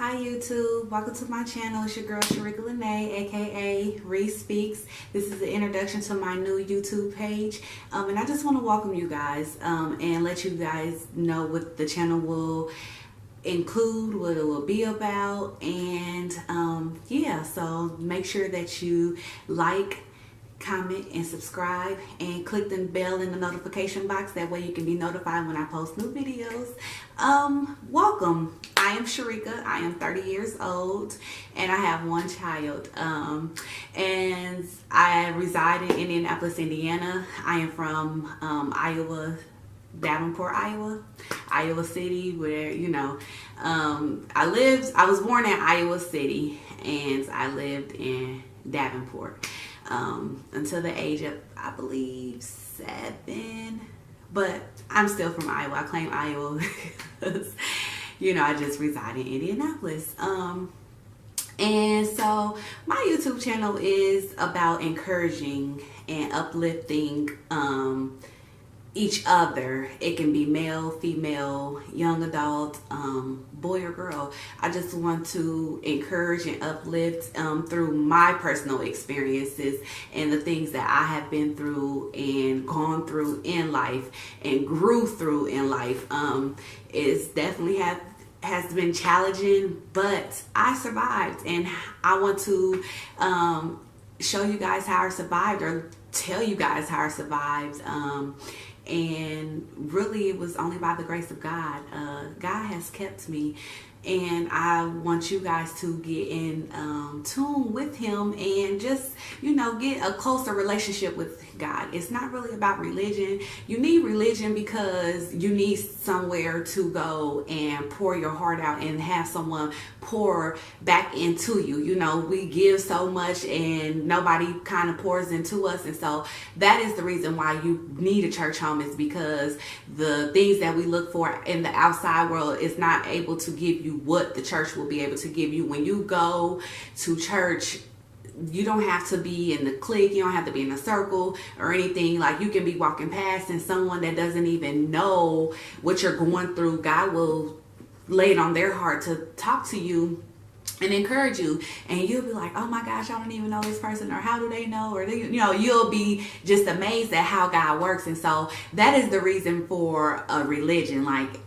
Hi YouTube, welcome to my channel. It's your girl Sherica LaNaye, aka ReSpeaks. This is the introduction to my new YouTube page, and I just want to welcome you guys and let you guys know what the channel will include, what it will be about, and yeah, so make sure that you like, comment, and subscribe, and click the bell in the notification box. That way you can be notified when I post new videos. Welcome. I am Sherica. I am 30 years old and I have one child, and I reside in Indianapolis, Indiana. I am from Iowa, Davenport, Iowa City, where, you know, I was born in Iowa City and I lived in Davenport until the age of, I believe, 7, but I'm still from Iowa. I claim Iowa because, you know, I just reside in Indianapolis. And so my YouTube channel is about encouraging and uplifting each other. It can be male, female, young adult, boy or girl. I just want to encourage and uplift through my personal experiences and the things that I have been through and gone through in life and grew through in life. It's definitely has been challenging, but I survived, and I want to show you guys how I survived, or tell you guys how I survived. And really, it was only by the grace of God. God has kept me, and I want you guys to get in tune with Him and just, you know, get a closer relationship with God. It's not really about religion. You need religion because you need somewhere to go and pour your heart out and have someone pour back into you. You know, we give so much and nobody kind of pours into us, and so that is the reason why you need a church home, is because the things that we look for in the outside world is not able to give you what the church will be able to give you. When you go to church, you don't have to be in the clique, you don't have to be in a circle or anything. Like, you can be walking past and someone that doesn't even know what you're going through, God will lay it on their heart to talk to you and encourage you, and you'll be like, oh my gosh, I don't even know this person, or how do they know, or they, you know, you'll be just amazed at how God works. And so that is the reason for a religion, like,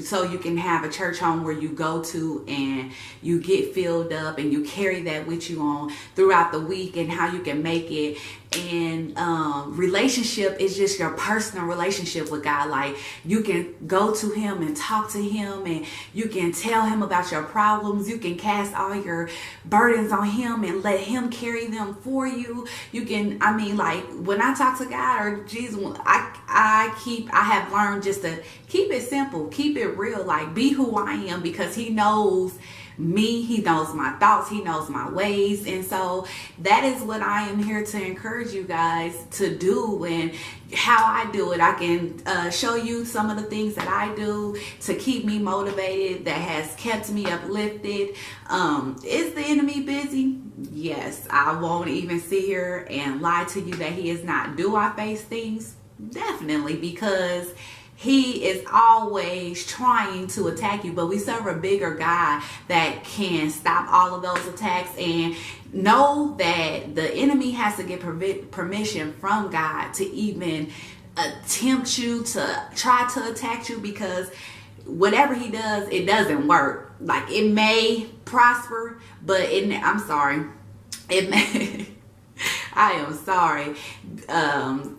so you can have a church home where you go to and you get filled up and you carry that with you on throughout the week, and how you can make it. And relationship is just your personal relationship with God. Like, you can go to Him and talk to Him, and you can tell Him about your problems. You can cast all your burdens on Him and let Him carry them for you. You can, I mean, like, when I talk to God or Jesus, I have learned just to keep it simple, keep it real, like, be who I am, because He knows me, He knows my thoughts, He knows my ways. And so that is what I am here to encourage you guys to do, and how I do it. I can show you some of the things that I do to keep me motivated, that has kept me uplifted. Is the enemy busy? Yes. I won't even sit here and lie to you that he is not. Do I face things? Definitely, because he is always trying to attack you, but we serve a bigger God that can stop all of those attacks. And know that the enemy has to get permission from God to even attempt you, to try to attack you, because whatever he does, it doesn't work. Like, it may prosper, but I'm sorry, it may I am sorry,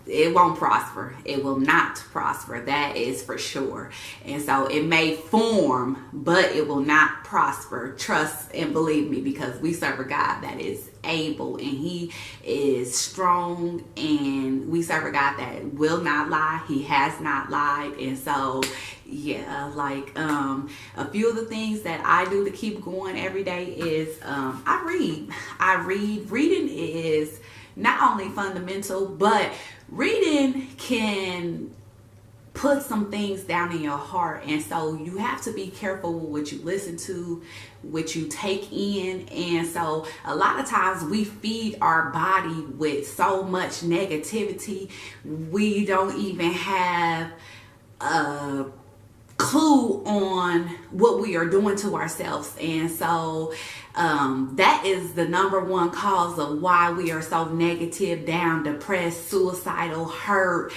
it won't prosper. It will not prosper. That is for sure. And so it may form, but it will not prosper. Trust and believe me, because we serve a God that is able, and He is strong, and we serve a God that will not lie. He has not lied. And so, yeah, like, a few of the things that I do to keep going every day is I read. Reading is not only fundamental, but reading can put some things down in your heart. And so you have to be careful with what you listen to, what you take in. And so a lot of times we feed our body with so much negativity, we don't even have clue on what we are doing to ourselves. And so that is the number one cause of why we are so negative, down, depressed, suicidal, hurt,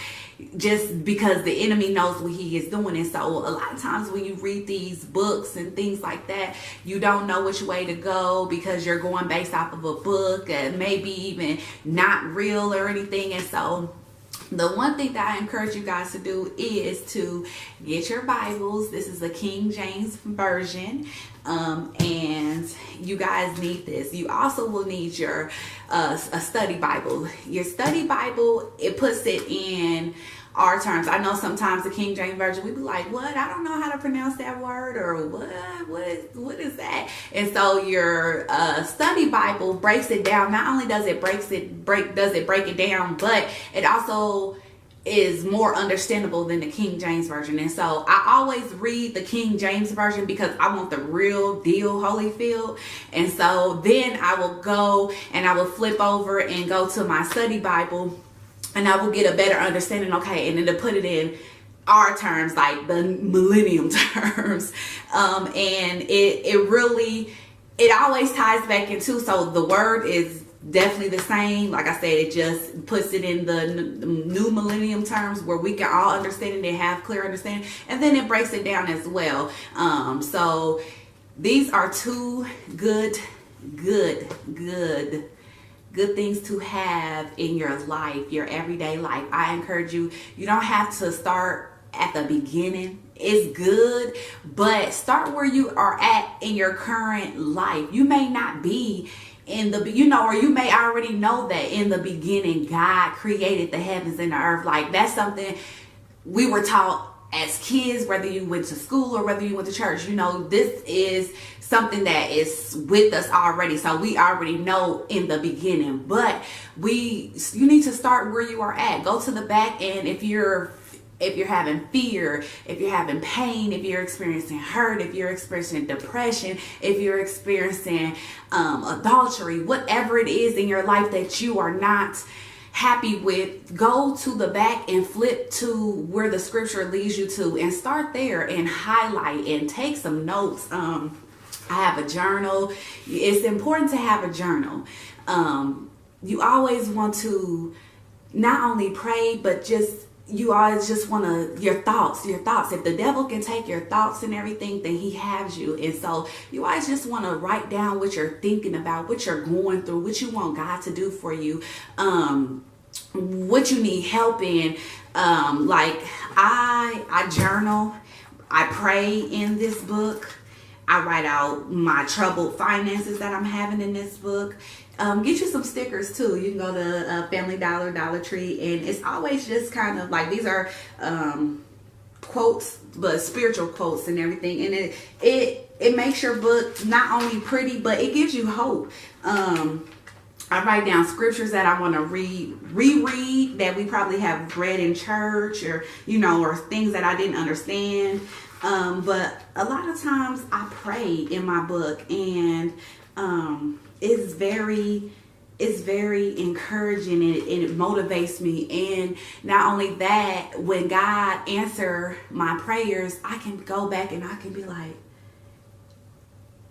just because the enemy knows what he is doing. And so a lot of times when you read these books and things like that, you don't know which way to go because you're going based off of a book and maybe even not real or anything. And so the one thing that I encourage you guys to do is to get your Bibles. This is the King James Version. And you guys need this. You also will need your a study Bible. Your study Bible, it puts it in our terms. I know sometimes the King James Version, we be like, what? I don't know how to pronounce that word, or what is that? And so your study Bible breaks it down. Not only does it break it down, but it also is more understandable than the King James Version. And so I always read the King James Version because I want the real deal Holyfield. And so then I will go and I will flip over and go to my study Bible, and I will get a better understanding. Okay, and then to put it in our terms, like the millennium terms. And it always ties back into, so the word is definitely the same. Like I said, it just puts it in the new millennium terms where we can all understand it and have clear understanding, and then it breaks it down as well. So these are two good things to have in your life, your everyday life. I encourage you, you don't have to start at the beginning. It's good, but start where you are at in your current life. You may not be in the, or you may already know that in the beginning God created the heavens and the earth. Like, that's something we were taught as kids, whether you went to school or whether you went to church. This is something that is with us already, so we already know in the beginning. But you need to start where you are at. Go to the back, and if you're having fear, if you're having pain, if you're experiencing hurt, if you're experiencing depression, if you're experiencing adultery, whatever it is in your life that you are not happy with, go to the back and flip to where the scripture leads you to, and start there and highlight and take some notes. I have a journal. It's important to have a journal. You always want to not only pray, but you always just want to, your thoughts. If the devil can take your thoughts and everything, then he has you. And so you always just want to write down what you're thinking about, what you're going through, what you want God to do for you, what you need help in. Like I journal, I pray in this book. I write out my troubled finances that I'm having in this book. Get you some stickers too. You can go to Family Dollar, Dollar Tree, and it's always just kind of like, these are quotes, but spiritual quotes and everything. And it makes your book not only pretty, but it gives you hope. I write down scriptures that I want to reread that we probably have read in church, or or things that I didn't understand. But a lot of times I pray in my book, and it's very encouraging, and it motivates me. And not only that, when God answers my prayers, I can go back and I can be like,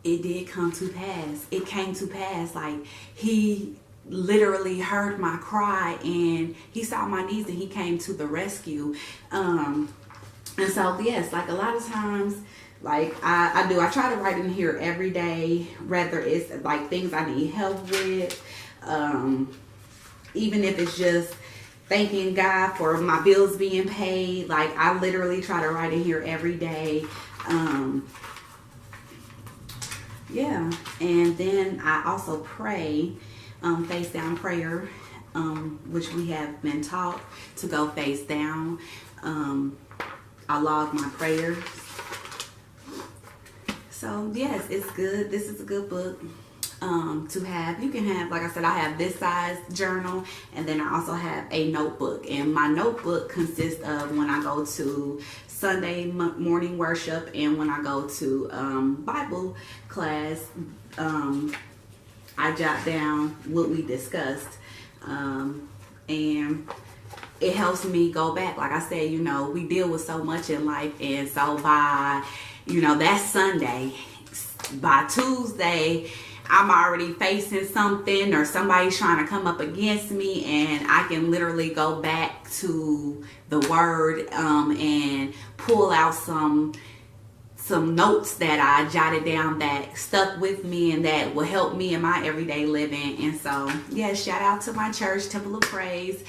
it did come to pass. It came to pass. Like, he literally heard my cry, and he saw my needs, and he came to the rescue. And so, yes, like a lot of times, like I try to write in here every day, whether it's like things I need help with, even if it's just thanking God for my bills being paid. Like, I literally try to write in here every day. Yeah, and then I also pray, face down prayer, which we have been taught to go face down. I log my prayers. So yes, it's good. This is a good book to have. You can have, like I said, I have this size journal, and then I also have a notebook. And my notebook consists of when I go to Sunday morning worship and when I go to Bible class, I jot down what we discussed. And it helps me go back. Like I said, you know, we deal with so much in life, and so by, you know, that's Sunday. By Tuesday, I'm already facing something, or somebody's trying to come up against me, and I can literally go back to the word and pull out some notes that I jotted down that stuck with me and that will help me in my everyday living. And so, yeah, shout out to my church, Temple of Praise,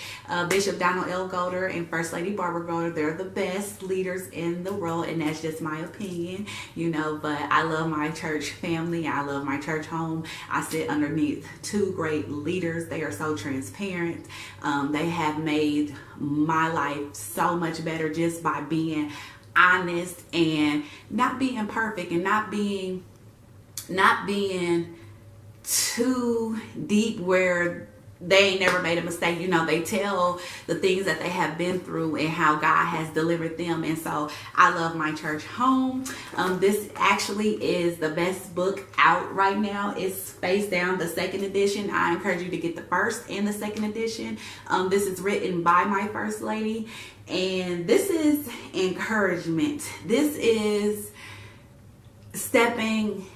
Bishop Donald L. Golder and First Lady Barbara Golder. They're the best leaders in the world, and that's just my opinion, you know, but I love my church family. I love my church home. I sit underneath two great leaders. They are so transparent. They have made my life so much better just by being honest and not being perfect, and not being too deep where they ain't never made a mistake. You know, they tell the things that they have been through and how God has delivered them. And so I love my church home. This actually is the best book out right now. It's Face Down, the second edition. I encourage you to get the first and the second edition. This is written by my First Lady, and this is encouragement. This is stepping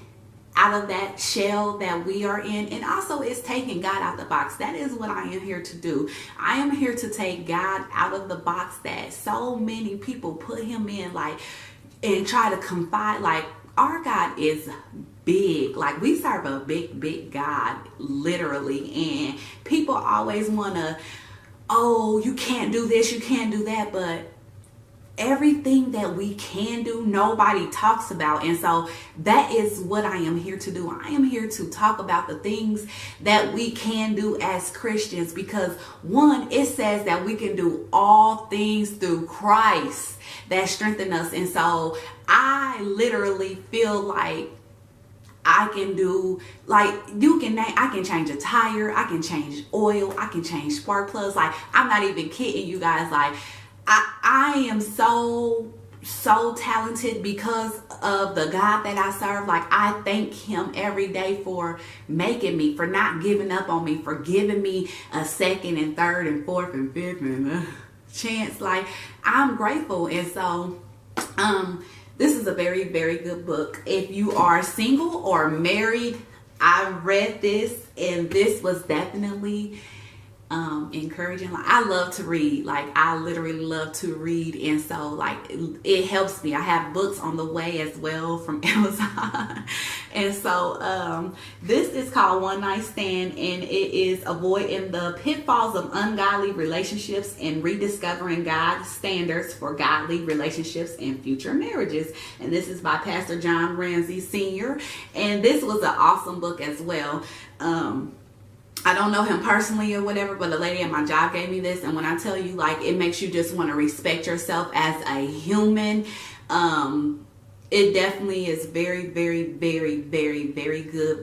out of that shell that we are in, and also it's taking God out the box. That is what I am here to do. I am here to take God out of the box that so many people put him in, like, and try to confide. Like, our God is big. Like, we serve a big God, literally, and people always want to, oh, you can't do this, you can't do that, but everything that we can do, nobody talks about. And so that is what I am here to do. I am here to talk about the things that we can do as Christians, because one, it says that we can do all things through Christ that strengthen us. And so I literally feel like I can do, like, I can change a tire, I can change oil, I can change spark plugs. Like, I'm not even kidding you guys. Like, I am so talented because of the God that I serve. Like, I thank him every day for making me, for not giving up on me, for giving me a second and third and fourth and fifth and chance. Like, I'm grateful. And so this is a very good book. If you are single or married, I read this, and this was definitely encouraging. Like, I love to read. Like, I literally love to read, and so, like, it helps me. I have books on the way as well from Amazon. And so this is called One Night Stand, and it is avoiding the pitfalls of ungodly relationships and rediscovering God's standards for godly relationships and future marriages. And this is by Pastor John Ramsey Sr. And this was an awesome book as well. I don't know him personally or whatever, but a lady at my job gave me this, and when I tell you, like, it makes you just want to respect yourself as a human. It definitely is very good,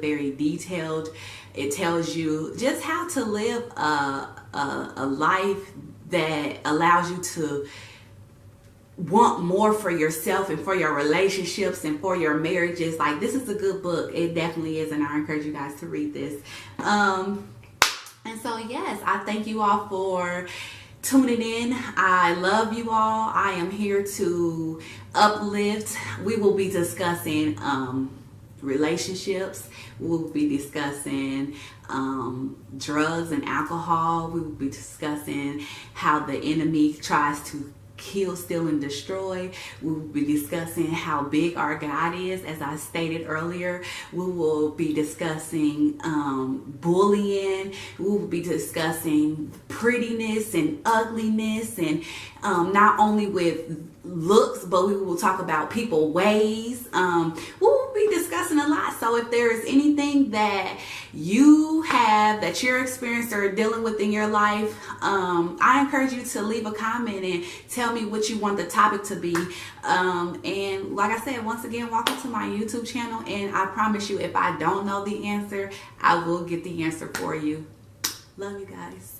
very detailed. It tells you just how to live a life that allows you to want more for yourself and for your relationships and for your marriages. Like, this is a good book. It definitely is, and I encourage you guys to read this. And so, yes, I thank you all for tuning in. I love you all. I am here to uplift. We will be discussing relationships. We will be discussing drugs and alcohol. We will be discussing how the enemy tries to kill, steal, and destroy. We will be discussing how big our God is, as I stated earlier. We will be discussing bullying. We will be discussing prettiness and ugliness, and not only with looks, but we will talk about people ways. We'll be discussing a lot. So if there is anything that you have, that you're experiencing or dealing with in your life, I encourage you to leave a comment and tell me what you want the topic to be. And like I said, once again, welcome to my YouTube channel, and I promise you, if I don't know the answer, I will get the answer for you. Love you guys.